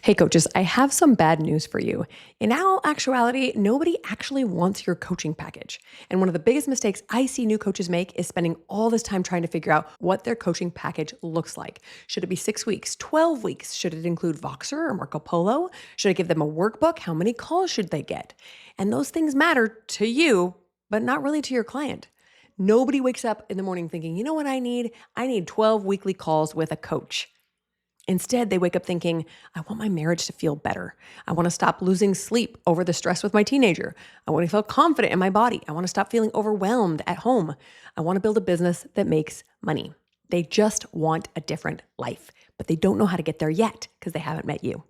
Hey coaches, I have some bad news for you. In all actuality, nobody actually wants your coaching package. And one of the biggest mistakes I see new coaches make is spending all this time trying to figure out what their coaching package looks like. Should it be 6 weeks, 12 weeks? Should it include Voxer or Marco Polo? Should I give them a workbook? How many calls should they get? And those things matter to you, but not really to your client. Nobody wakes up in the morning thinking, you know what I need? I need 12 weekly calls with a coach. Instead, they wake up thinking, I want my marriage to feel better. I want to stop losing sleep over the stress with my teenager. I want to feel confident in my body. I want to stop feeling overwhelmed at home. I want to build a business that makes money. They just want a different life, but they don't know how to get there yet because they haven't met you.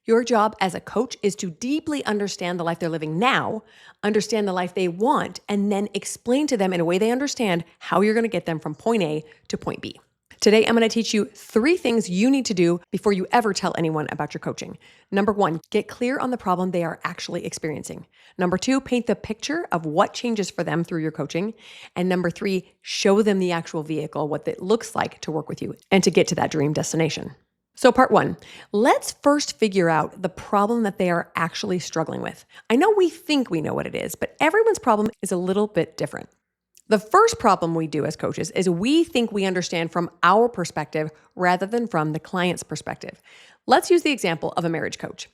Your job as a coach is to deeply understand the life they're living now, understand the life they want, and then explain to them in a way they understand how you're going to get them from point A to point B. Today, I'm going to teach you 3 things you need to do before you ever tell anyone about your coaching. Number 1, get clear on the problem they are actually experiencing. Number 2, paint the picture of what changes for them through your coaching. And number 3, show them the actual vehicle, what it looks like to work with you and to get to that dream destination. So part 1, let's first figure out the problem that they are actually struggling with. I know we think we know what it is, but everyone's problem is a little bit different. The first problem we do as coaches is we think we understand from our perspective rather than from the client's perspective. Let's use the example of a marriage coach.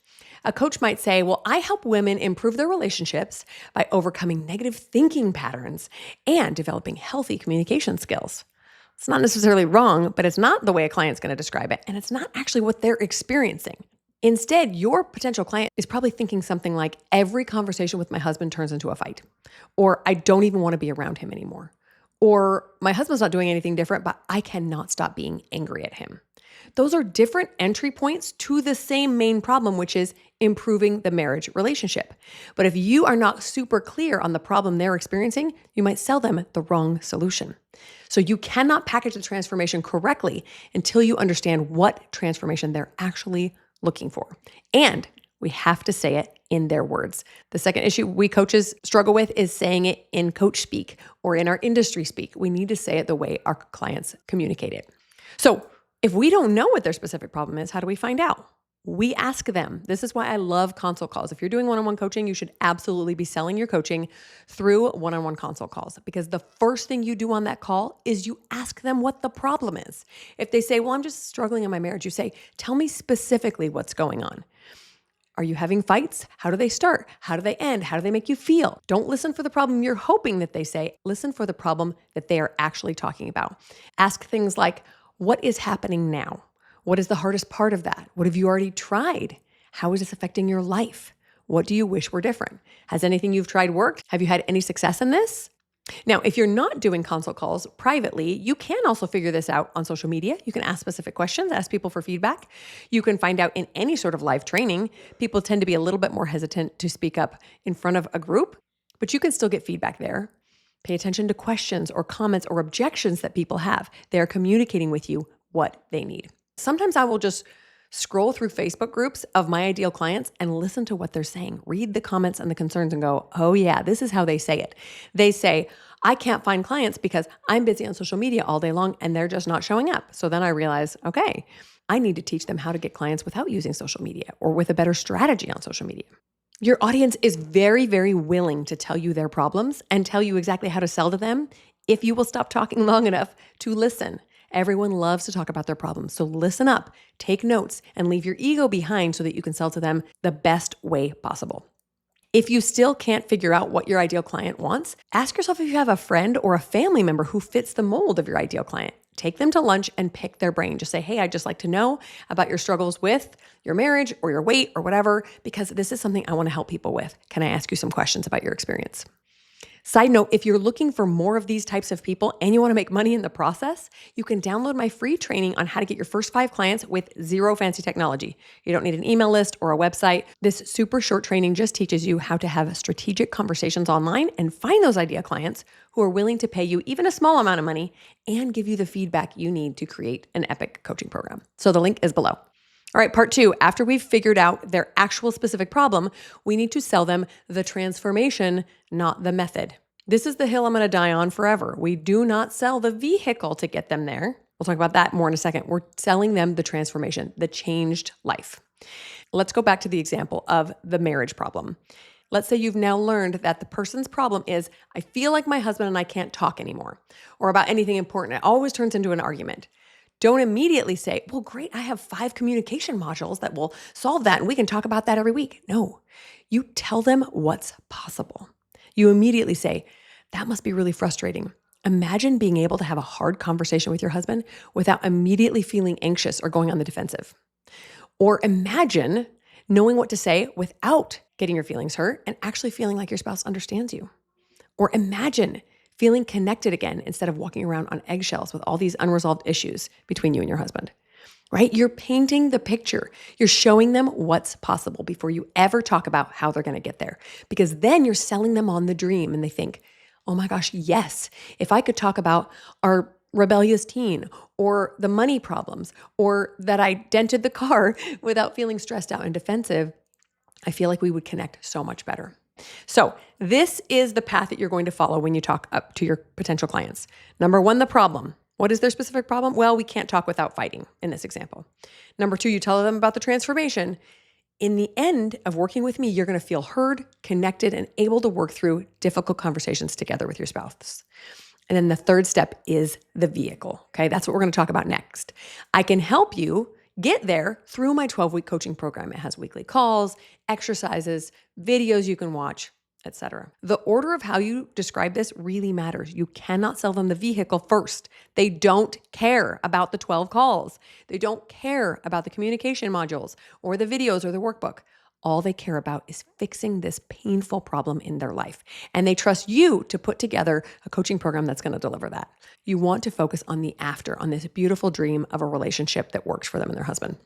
A coach might say, well, I help women improve their relationships by overcoming negative thinking patterns and developing healthy communication skills. It's not necessarily wrong, but it's not the way a client's going to describe it, and it's not actually what they're experiencing. Instead, your potential client is probably thinking something like, every conversation with my husband turns into a fight, or I don't even want to be around him anymore, or my husband's not doing anything different, but I cannot stop being angry at him. Those are different entry points to the same main problem, which is improving the marriage relationship. But if you are not super clear on the problem they're experiencing, you might sell them the wrong solution. So you cannot package the transformation correctly until you understand what transformation they're actually looking for. And we have to say it in their words. The second issue we coaches struggle with is saying it in coach speak or in our industry speak. We need to say it the way our clients communicate it. So if we don't know what their specific problem is, how do we find out? We ask them. This is why I love consult calls. If you're doing one-on-one coaching, you should absolutely be selling your coaching through one-on-one consult calls, because the first thing you do on that call is you ask them what the problem is. If they say, well, I'm just struggling in my marriage, you say, tell me specifically what's going on. Are you having fights? How do they start? How do they end? How do they make you feel? Don't listen for the problem you're hoping that they say. Listen for the problem that they are actually talking about. Ask things like, what is happening now? What is the hardest part of that? What have you already tried? How is this affecting your life? What do you wish were different? Has anything you've tried worked? Have you had any success in this? Now, if you're not doing consult calls privately, you can also figure this out on social media. You can ask specific questions, ask people for feedback. You can find out in any sort of live training. People tend to be a little bit more hesitant to speak up in front of a group, but you can still get feedback there. Pay attention to questions or comments or objections that people have. They're communicating with you what they need. Sometimes I will just scroll through Facebook groups of my ideal clients and listen to what they're saying, read the comments and the concerns and go, oh yeah, this is how they say it. They say, I can't find clients because I'm busy on social media all day long and they're just not showing up. So then I realize, okay, I need to teach them how to get clients without using social media or with a better strategy on social media. Your audience is very, very willing to tell you their problems and tell you exactly how to sell to them if you will stop talking long enough to listen. Everyone loves to talk about their problems. So listen up, take notes, and leave your ego behind so that you can sell to them the best way possible. If you still can't figure out what your ideal client wants, ask yourself if you have a friend or a family member who fits the mold of your ideal client. Take them to lunch and pick their brain. Just say, hey, I'd just like to know about your struggles with your marriage or your weight or whatever, because this is something I want to help people with. Can I ask you some questions about your experience? Side note, if you're looking for more of these types of people and you want to make money in the process, you can download my free training on how to get your first 5 clients with zero fancy technology. You don't need an email list or a website. This super short training just teaches you how to have strategic conversations online and find those ideal clients who are willing to pay you even a small amount of money and give you the feedback you need to create an epic coaching program. So the link is below. All right, part 2, after we've figured out their actual specific problem, we need to sell them the transformation, not the method. This is the hill I'm going to die on forever. We do not sell the vehicle to get them there. We'll talk about that more in a second. We're selling them the transformation, the changed life. Let's go back to the example of the marriage problem. Let's say you've now learned that the person's problem is, I feel like my husband and I can't talk anymore, or about anything important. It always turns into an argument. Don't immediately say, well, great, I have 5 communication modules that will solve that and we can talk about that every week. No, you tell them what's possible. You immediately say, that must be really frustrating. Imagine being able to have a hard conversation with your husband without immediately feeling anxious or going on the defensive. Or imagine knowing what to say without getting your feelings hurt and actually feeling like your spouse understands you. Or imagine feeling connected again instead of walking around on eggshells with all these unresolved issues between you and your husband, right? You're painting the picture. You're showing them what's possible before you ever talk about how they're going to get there. Because then you're selling them on the dream and they think, oh my gosh, yes, if I could talk about our rebellious teen or the money problems or that I dented the car without feeling stressed out and defensive, I feel like we would connect so much better. So this is the path that you're going to follow when you talk up to your potential clients. Number 1, the problem. What is their specific problem? Well, we can't talk without fighting in this example. Number 2, you tell them about the transformation. In the end of working with me, you're going to feel heard, connected, and able to work through difficult conversations together with your spouse. And then the third step is the vehicle. Okay, that's what we're going to talk about next. I can help you get there through my 12-week coaching program. It has weekly calls, exercises, videos you can watch, etc. The order of how you describe this really matters. You cannot sell them the vehicle first. They don't care about the 12 calls. They don't care about the communication modules or the videos or the workbook. All they care about is fixing this painful problem in their life. And they trust you to put together a coaching program that's going to deliver that. You want to focus on the after, on this beautiful dream of a relationship that works for them and their husband.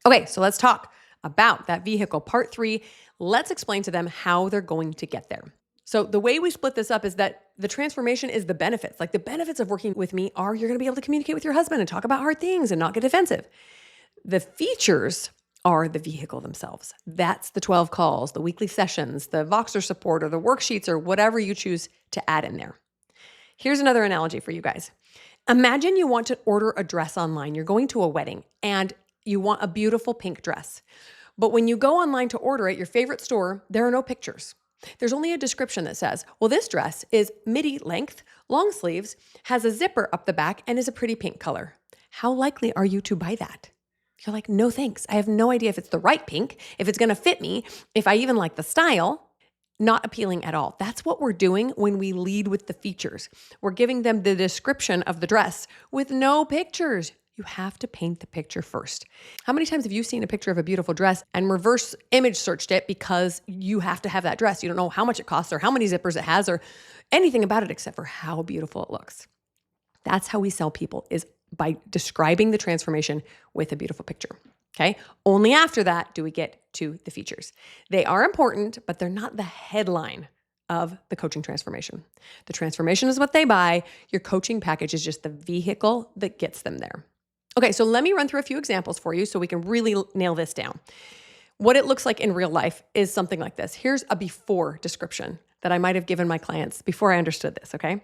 Okay, so let's talk about that vehicle. Part 3, let's explain to them how they're going to get there. So the way we split this up is that the transformation is the benefits. Like the benefits of working with me are you're going to be able to communicate with your husband and talk about hard things and not get defensive. The features are the vehicle themselves. That's the 12 calls, the weekly sessions, the Voxer support, or the worksheets, or whatever you choose to add in there. Here's another analogy for you guys. Imagine you want to order a dress online. You're going to a wedding and you want a beautiful pink dress. But when you go online to order at your favorite store, there are no pictures. There's only a description that says, well, this dress is midi length, long sleeves, has a zipper up the back, and is a pretty pink color. How likely are you to buy that? You're like, no, thanks. I have no idea if it's the right pink, if it's going to fit me, if I even like the style. Not appealing at all. That's what we're doing when we lead with the features. We're giving them the description of the dress with no pictures. You have to paint the picture first. How many times have you seen a picture of a beautiful dress and reverse image searched it because you have to have that dress? You don't know how much it costs or how many zippers it has or anything about it except for how beautiful it looks. That's how we sell people, is by describing the transformation with a beautiful picture. Okay. Only after that do we get to the features. They are important, but they're not the headline of the coaching transformation. The transformation is what they buy. Your coaching package is just the vehicle that gets them there. Okay. So let me run through a few examples for you so we can really nail this down. What it looks like in real life is something like this. Here's a before description that I might have given my clients before I understood this. Okay.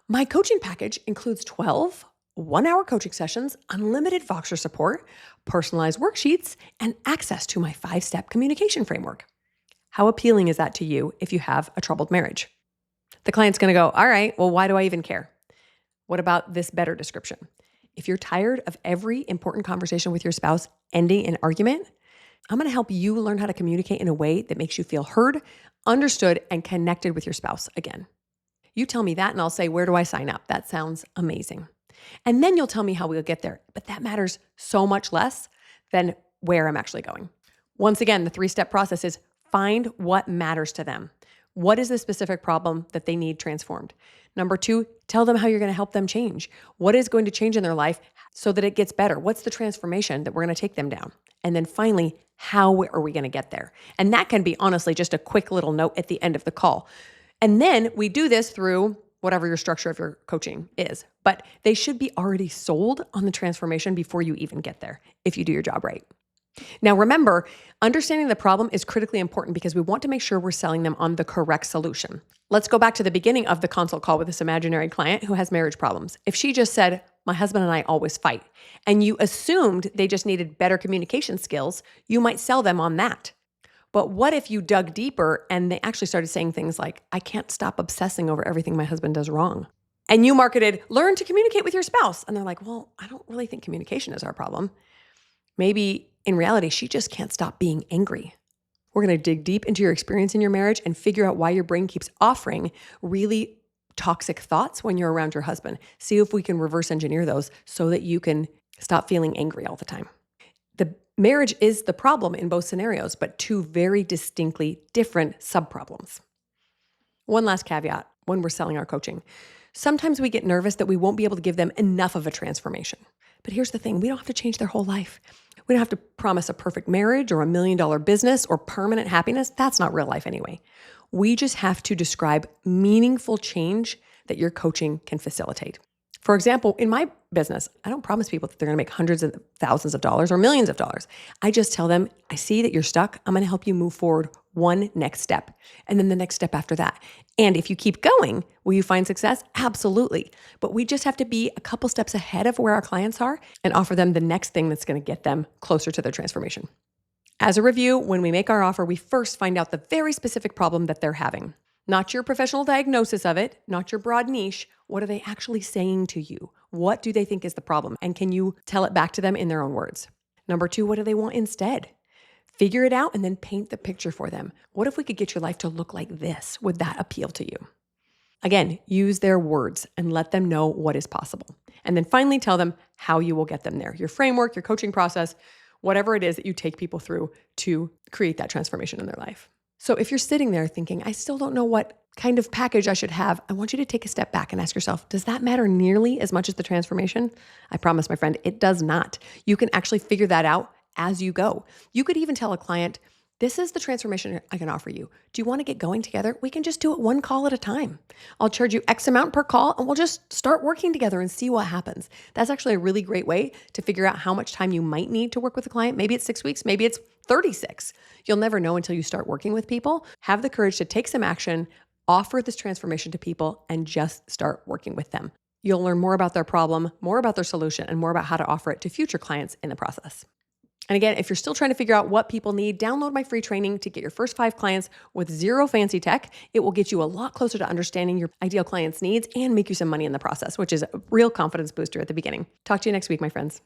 My coaching package includes 12 one-hour coaching sessions, unlimited Voxer support, personalized worksheets, and access to my 5-step communication framework. How appealing is that to you if you have a troubled marriage? The client's going to go, all right, well, why do I even care? What about this better description? If you're tired of every important conversation with your spouse ending in argument, I'm going to help you learn how to communicate in a way that makes you feel heard, understood, and connected with your spouse again. You tell me that and I'll say, where do I sign up? That sounds amazing. And then you'll tell me how we'll get there. But that matters so much less than where I'm actually going. Once again, the 3-step process is find what matters to them. What is the specific problem that they need transformed? Number 2, tell them how you're going to help them change. What is going to change in their life so that it gets better? What's the transformation that we're going to take them down? And then finally, how are we going to get there? And that can be honestly just a quick little note at the end of the call. And then we do this through whatever your structure of your coaching is. But they should be already sold on the transformation before you even get there, if you do your job right. Now, remember, understanding the problem is critically important because we want to make sure we're selling them on the correct solution. Let's go back to the beginning of the consult call with this imaginary client who has marriage problems. If she just said, My husband and I always fight. And you assumed they just needed better communication skills. You might sell them on that. But what if you dug deeper and they actually started saying things like, I can't stop obsessing over everything my husband does wrong. And you marketed, learn to communicate with your spouse. And they're like, well, I don't really think communication is our problem. Maybe in reality, she just can't stop being angry. We're going to dig deep into your experience in your marriage and figure out why your brain keeps offering really toxic thoughts when you're around your husband. See if we can reverse engineer those so that you can stop feeling angry all the time. The marriage is the problem in both scenarios, but two very distinctly different subproblems. One last caveat when we're selling our coaching. Sometimes we get nervous that we won't be able to give them enough of a transformation. But here's the thing, we don't have to change their whole life. We don't have to promise a perfect marriage or $1 million business or permanent happiness. That's not real life anyway. We just have to describe meaningful change that your coaching can facilitate. For example, in my business, I don't promise people that they're going to make hundreds of thousands of dollars or millions of dollars. I just tell them, I see that you're stuck. I'm going to help you move forward one next step, and then the next step after that. And if you keep going, will you find success? Absolutely. But we just have to be a couple steps ahead of where our clients are and offer them the next thing that's going to get them closer to their transformation. As a review, when we make our offer, we first find out the very specific problem that they're having. Not your professional diagnosis of it, not your broad niche. What are they actually saying to you? What do they think is the problem? And can you tell it back to them in their own words? Number two, what do they want instead? Figure it out and then paint the picture for them. What if we could get your life to look like this? Would that appeal to you? Again, use their words and let them know what is possible. And then finally tell them how you will get them there. Your framework, your coaching process, whatever it is that you take people through to create that transformation in their life. So if you're sitting there thinking, I still don't know what kind of package I should have, I want you to take a step back and ask yourself, does that matter nearly as much as the transformation? I promise, my friend, it does not. You can actually figure that out as you go. You could even tell a client, this is the transformation I can offer you. Do you want to get going together? We can just do it one call at a time. I'll charge you X amount per call and we'll just start working together and see what happens. That's actually a really great way to figure out how much time you might need to work with a client. Maybe it's 6 weeks, maybe it's 36. You'll never know until you start working with people. Have the courage to take some action, offer this transformation to people, and just start working with them. You'll learn more about their problem, more about their solution, and more about how to offer it to future clients in the process. And again, if you're still trying to figure out what people need, download my free training to get your first 5 clients with zero fancy tech. It will get you a lot closer to understanding your ideal client's needs and make you some money in the process, which is a real confidence booster at the beginning. Talk to you next week, my friends.